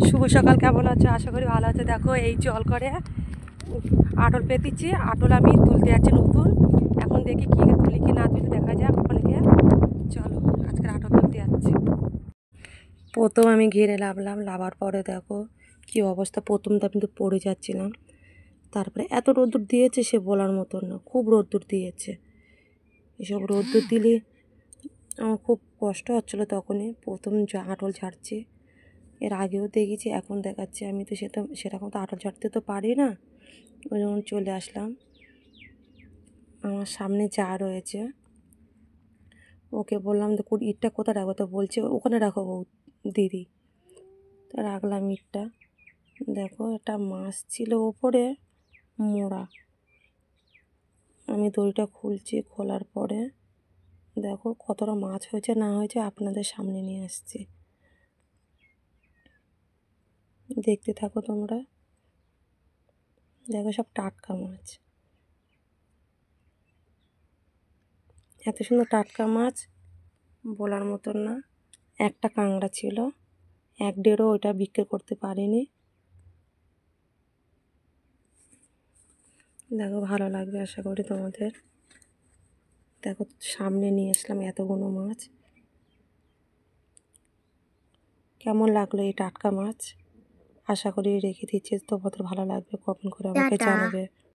শুভ সকাল, কেমন আছো? আশা করি ভালো আছে। দেখো এই জল করে আটল পেতেছি, আটল আমি তুলতে যাচ্ছি নতুন। এখন দেখি কী তুলি কি না তুলি, দেখা যাক ওখানে গিয়ে। চলো আজকের আটল তুলতে যাচ্ছি। প্রথম আমি ঘিরে লাভার পরে দেখো কি অবস্থা। প্রথম তো আমি তো পড়ে যাচ্ছিলাম, তারপরে এত রোদ্দুর দিয়েছে সে বলার মতন না, খুব রোদ্দুর দিয়েছে। এসব রোদ্দুর দিলে আমার খুব কষ্ট হচ্ছিলো তখনই, প্রথম আটল ঝাড়ছি। এর আগেও দেখেছি, এখন দেখাচ্ছি। আমি তো সেরকম তো আটল ঝাড়তে তো পারি না। ওই জন্য চলে আসলাম। আমার সামনে যা রয়েছে ওকে বললাম তো ইটটা কোথায় রাখবো, তো বলছে ওখানে রাখো দিদি। তো রাখলাম ইটটা। দেখো একটা মাছ ছিল ওপরে মোড়া। আমি দড়িটা খুলছি, খোলার পরে দেখো কতটা মাছ হয়েছে না হয়েছে আপনাদের সামনে নিয়ে আসছি, দেখতে থাকো তোমরা। দেখো সব টাটকা মাছ, এত সুন্দর টাটকা মাছ বলার মতন না। একটা কাঁকড়া ছিল, 1-1.5 ওইটা বিক্রি করতে পারিনি। দেখো ভালো লাগবে আশা করি তোমাদের। দেখো সামনে নিয়ে আসলাম এতগুলো মাছ। কেমন লাগলো এই টাটকা মাছ? আশা করি রেখে দিচ্ছি, তোমাদের ভালো লাগবে, কমেন্ট করে আমাকে জানাবে।